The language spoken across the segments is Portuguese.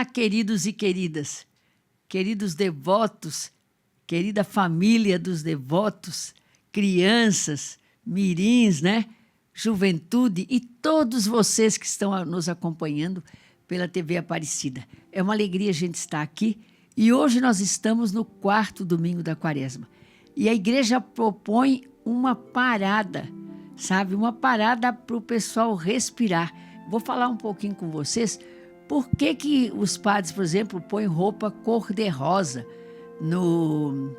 Olá, queridos e queridas, queridos devotos, querida família dos devotos, crianças, mirins, né? Juventude e todos vocês que estão nos acompanhando pela TV Aparecida. É uma alegria a gente estar aqui e hoje nós estamos no 4º domingo da Quaresma. E a igreja propõe uma parada, sabe? Uma parada para o pessoal respirar. Vou falar um pouquinho com vocês por que os padres, por exemplo, põem roupa cor-de-rosa no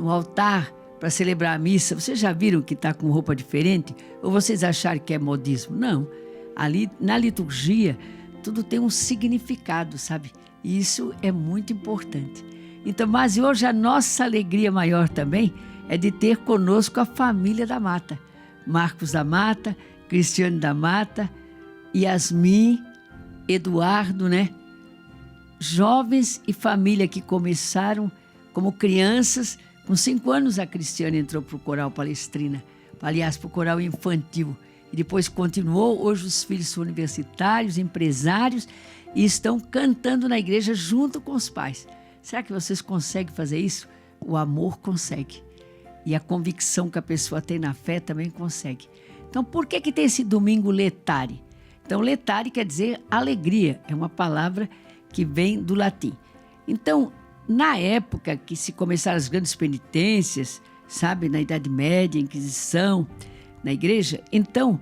altar para celebrar a missa. Vocês já viram que está com roupa diferente? Ou vocês acharam que é modismo? Não. Ali na liturgia tudo tem um significado, sabe? E isso é muito importante. Então, mas hoje a nossa alegria maior também é de ter conosco a família da Mata. Marcos da Mata, Cristiane da Mata, Yasmin, Eduardo, né? Jovens e família que começaram como crianças. Com 5 anos a Cristiane entrou para o coral Palestrina, aliás, para o coral infantil. E depois continuou. Hoje os filhos são universitários, empresários e estão cantando na igreja junto com os pais. Será que vocês conseguem fazer isso? O amor consegue. E a convicção que a pessoa tem na fé também consegue. Então, por que tem esse domingo letare? Então, letare quer dizer alegria. É uma palavra que vem do latim. Então, na época que se começaram as grandes penitências, sabe, na Idade Média, Inquisição, na igreja, então,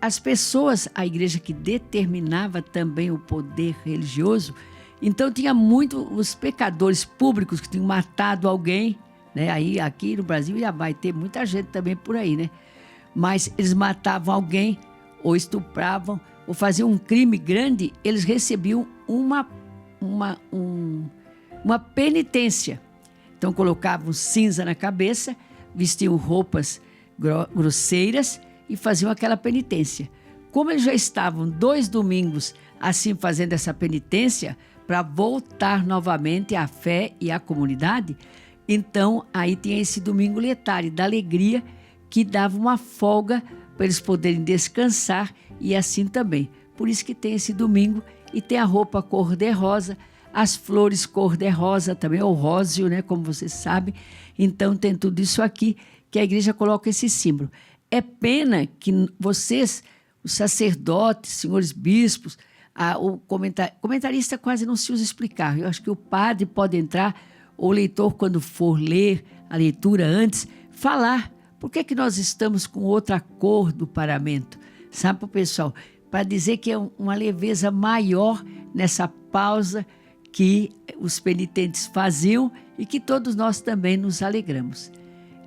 as pessoas, a igreja que determinava também o poder religioso, então tinha muito os pecadores públicos que tinham matado alguém, né? Aí aqui no Brasil já vai ter muita gente também por aí, né? Mas eles matavam alguém, ou estupravam, ou faziam um crime grande, eles recebiam uma penitência. Então colocavam cinza na cabeça, vestiam roupas grosseiras e faziam aquela penitência. Como eles já estavam 2 domingos assim fazendo essa penitência para voltar novamente à fé e à comunidade, então aí tinha esse domingo letare da alegria que dava uma folga para eles poderem descansar e assim também. Por isso que tem esse domingo e tem a roupa cor-de-rosa, as flores cor-de-rosa também, ou róseo, né, como vocês sabem. Então tem tudo isso aqui que a igreja coloca esse símbolo. É pena que vocês, os sacerdotes, senhores bispos, o comentarista quase não se usa explicar. Eu acho que o padre pode entrar, ou o leitor, quando for ler a leitura antes, falar por que nós estamos com outra cor do paramento. Sabe, pessoal? Para dizer que é uma leveza maior nessa pausa que os penitentes faziam e que todos nós também nos alegramos.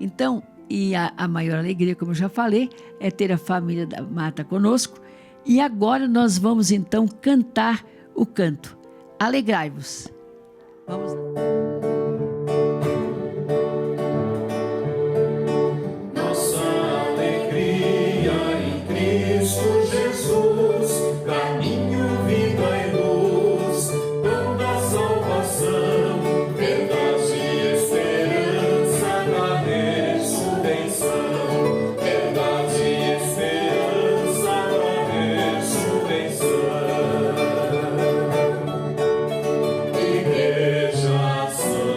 Então, e a maior alegria, como eu já falei, é ter a família da Mata conosco. E agora nós vamos então cantar o canto Alegrai-vos. Vamos lá. Igreja Santa.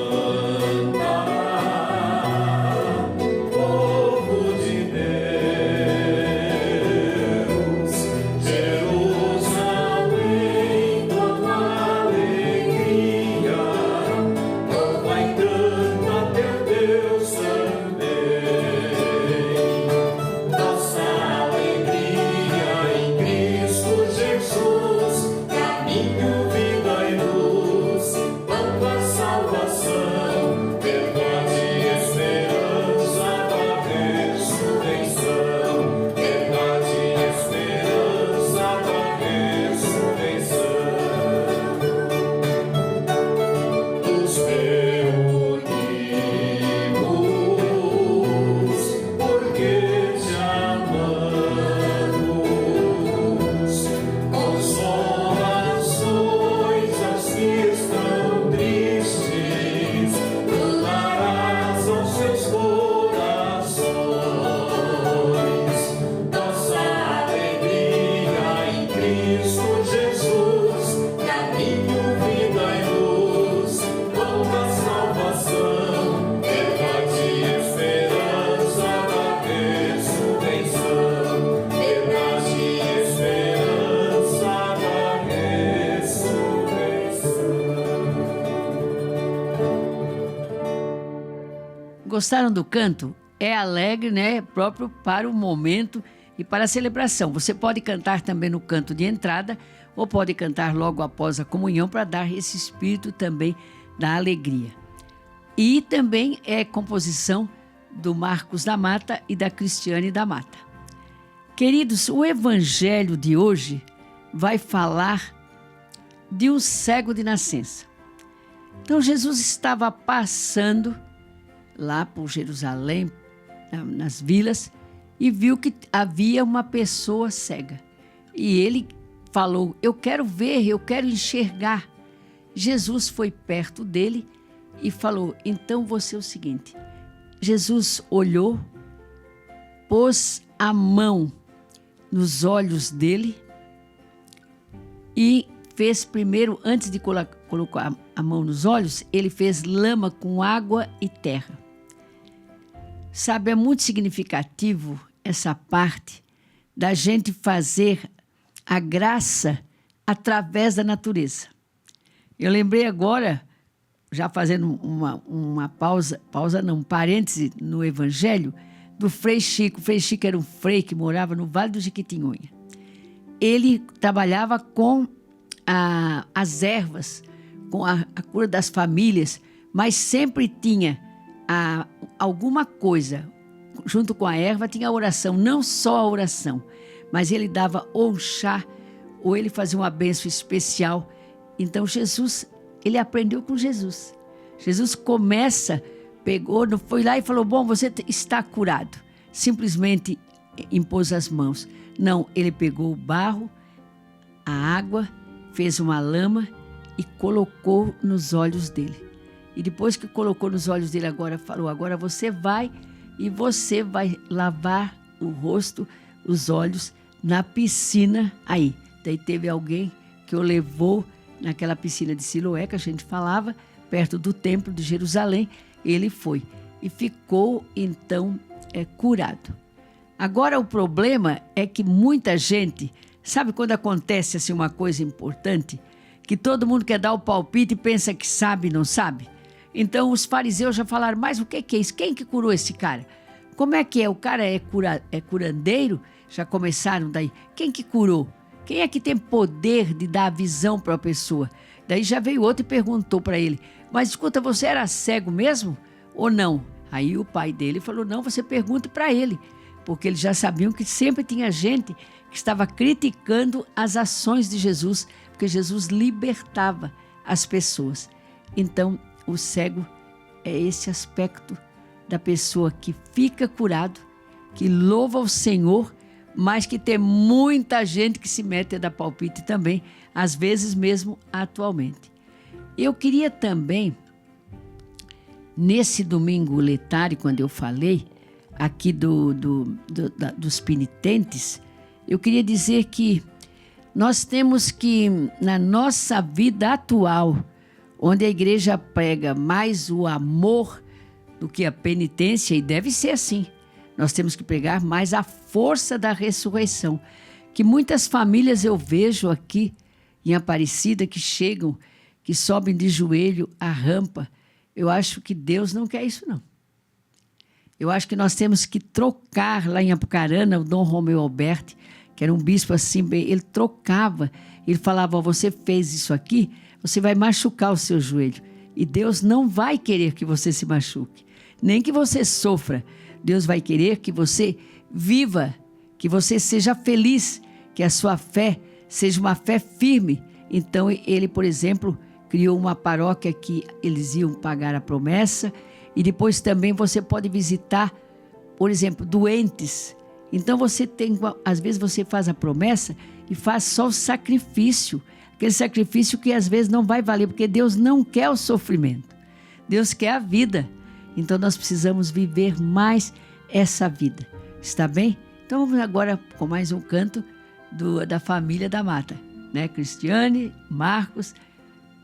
gostaram do canto? É alegre, né? Próprio para o momento e para a celebração. Você pode cantar também no canto de entrada ou pode cantar logo após a comunhão para dar esse espírito também da alegria. E também é composição do Marcos da Mata e da Cristiane da Mata. Queridos, o evangelho de hoje vai falar de um cego de nascença. Então Jesus estava passando lá por Jerusalém, nas vilas, e viu que havia uma pessoa cega. E ele falou: eu quero ver, eu quero enxergar. Jesus foi perto dele e falou: então você é o seguinte. Jesus olhou, pôs a mão nos olhos dele e fez primeiro, antes de colocar a mão nos olhos, ele fez lama com água e terra. Sabe, é muito significativo essa parte da gente fazer a graça através da natureza. Eu lembrei agora, já fazendo uma parêntese no Evangelho, do Frei Chico. O Frei Chico era um frei que morava no Vale do Jequitinhonha. Ele trabalhava com as ervas, com a cura das famílias, mas sempre tinha alguma coisa. Junto com a erva tinha a oração, não só a oração, mas ele dava ou um chá, ou ele fazia uma bênção especial. Então Jesus, ele aprendeu com Jesus. Jesus foi lá e falou: bom, você está curado. Simplesmente impôs as mãos. Não, ele pegou o barro, a água, fez uma lama e colocou nos olhos dele. E depois que colocou nos olhos dele, agora você vai lavar o rosto, os olhos na piscina aí. Daí teve alguém que o levou naquela piscina de Siloé, que a gente falava, perto do templo de Jerusalém. Ele foi e ficou então curado. Agora o problema é que muita gente, sabe quando acontece assim uma coisa importante, que todo mundo quer dar o palpite e pensa que sabe e não sabe? Então os fariseus já falaram: mas o que é isso? Quem que curou esse cara? Como é que é? O cara é curandeiro? Já começaram daí. Quem que curou? Quem é que tem poder de dar a visão para a pessoa? Daí já veio outro e perguntou para ele: mas escuta, você era cego mesmo ou não? Aí o pai dele falou: não, você pergunta para ele. Porque eles já sabiam que sempre tinha gente que estava criticando as ações de Jesus, porque Jesus libertava as pessoas. Então, o cego é esse aspecto da pessoa que fica curado, que louva o Senhor, mas que tem muita gente que se mete a dar palpite também, às vezes mesmo atualmente. Eu queria também, nesse domingo letário, quando eu falei aqui dos penitentes, eu queria dizer que nós temos que, na nossa vida atual, onde a igreja prega mais o amor do que a penitência, e deve ser assim, nós temos que pregar mais a força da ressurreição, que muitas famílias eu vejo aqui em Aparecida que chegam, que sobem de joelho a rampa. Eu acho que Deus não quer isso, não. Eu acho que nós temos que trocar lá em Apucarana, o Dom Romeu Alberti, que era um bispo assim, ele trocava, ele falava: você fez isso aqui, você vai machucar o seu joelho. E Deus não vai querer que você se machuque, nem que você sofra. Deus vai querer que você viva, que você seja feliz, que a sua fé seja uma fé firme. Então ele, por exemplo, criou uma paróquia que eles iam pagar a promessa. E depois também você pode visitar, por exemplo, doentes. Então às vezes você faz a promessa e faz só o sacrifício. Aquele sacrifício que às vezes não vai valer, porque Deus não quer o sofrimento. Deus quer a vida. Então nós precisamos viver mais essa vida. Está bem? Então vamos agora com mais um canto da família da Mata, né? Cristiane, Marcos,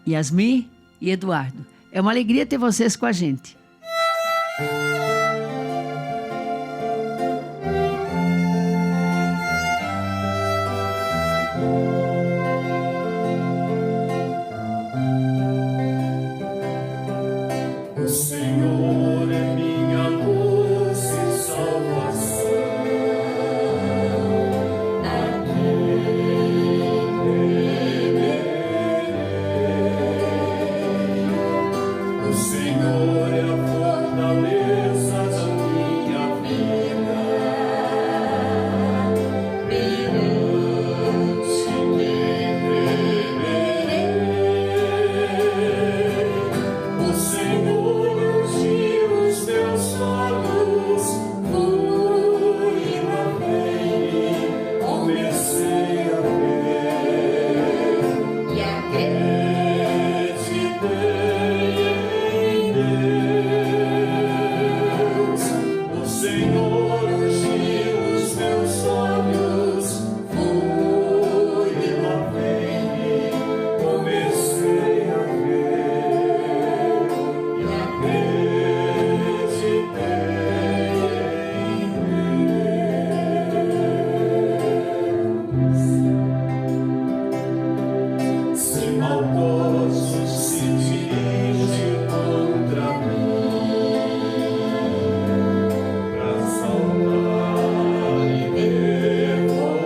Yasmin e Eduardo. É uma alegria ter vocês com a gente. O Senhor é minha maldosos se dirigem contra mim, pra salvar e devorar.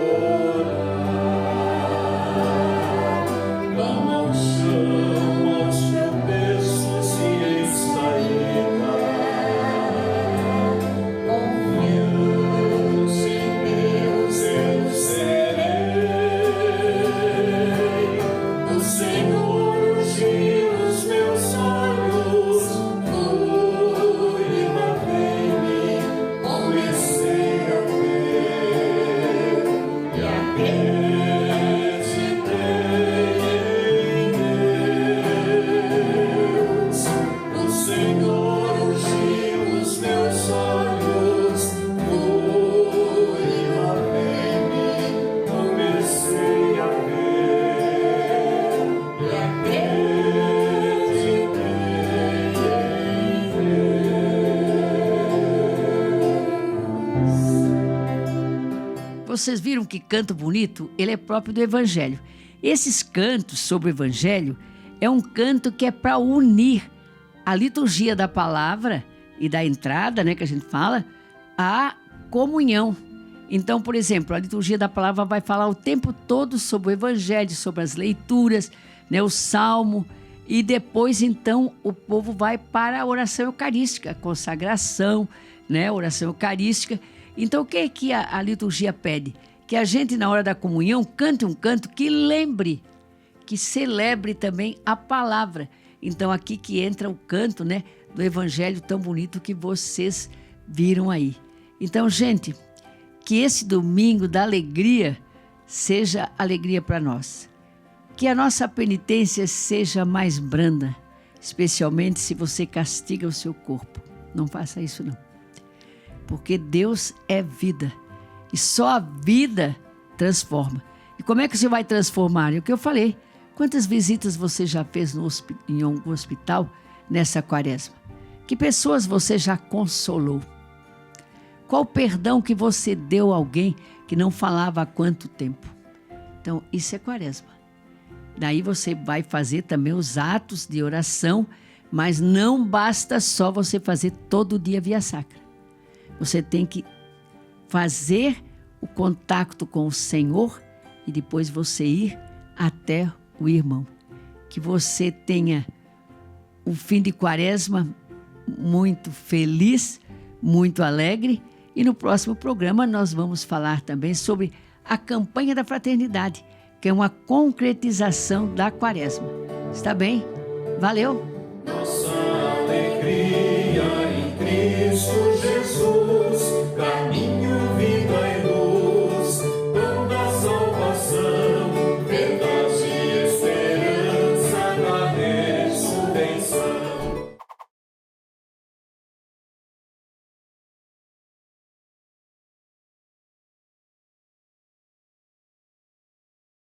Clamam ao chão, aos tropeços e em saída. Confiança em Deus eu serei. O Senhor ungiu os meus olhos, fui e lavei-me, comecei a ver e acreditei em Deus. O Senhor ungiu os meus olhos, fui e lavei-me, comecei a ver e acreditei em Deus. Vocês viram que canto bonito? Ele é próprio do Evangelho. Esses cantos sobre o Evangelho é um canto que é para unir a liturgia da palavra e da entrada, né, que a gente fala, à comunhão. Então, por exemplo, a liturgia da palavra vai falar o tempo todo sobre o Evangelho, sobre as leituras, né, o Salmo, e depois, então, o povo vai para a oração eucarística, a consagração, né, a oração eucarística. Então, o que é que a liturgia pede? Que a gente, na hora da comunhão, cante um canto que lembre, que celebre também a palavra. Então, aqui que entra o canto, né, do Evangelho tão bonito que vocês viram aí. Então, gente, que esse domingo da alegria seja alegria para nós. Que a nossa penitência seja mais branda, especialmente se você castiga o seu corpo. Não faça isso, não. Porque Deus é vida e só a vida transforma. E como é que você vai transformar? É o que eu falei. Quantas visitas você já fez em algum hospital nessa quaresma? Que pessoas você já consolou? Qual o perdão que você deu a alguém que não falava há quanto tempo? Então, isso é quaresma. Daí você vai fazer também os atos de oração, mas não basta só você fazer todo dia via sacra. Você tem que fazer o contato com o Senhor e depois você ir até o irmão. Que você tenha um fim de quaresma muito feliz, muito alegre. E no próximo programa nós vamos falar também sobre a campanha da fraternidade, que é uma concretização da quaresma. Está bem? Valeu! Nossa alegria em Cristo Jesus.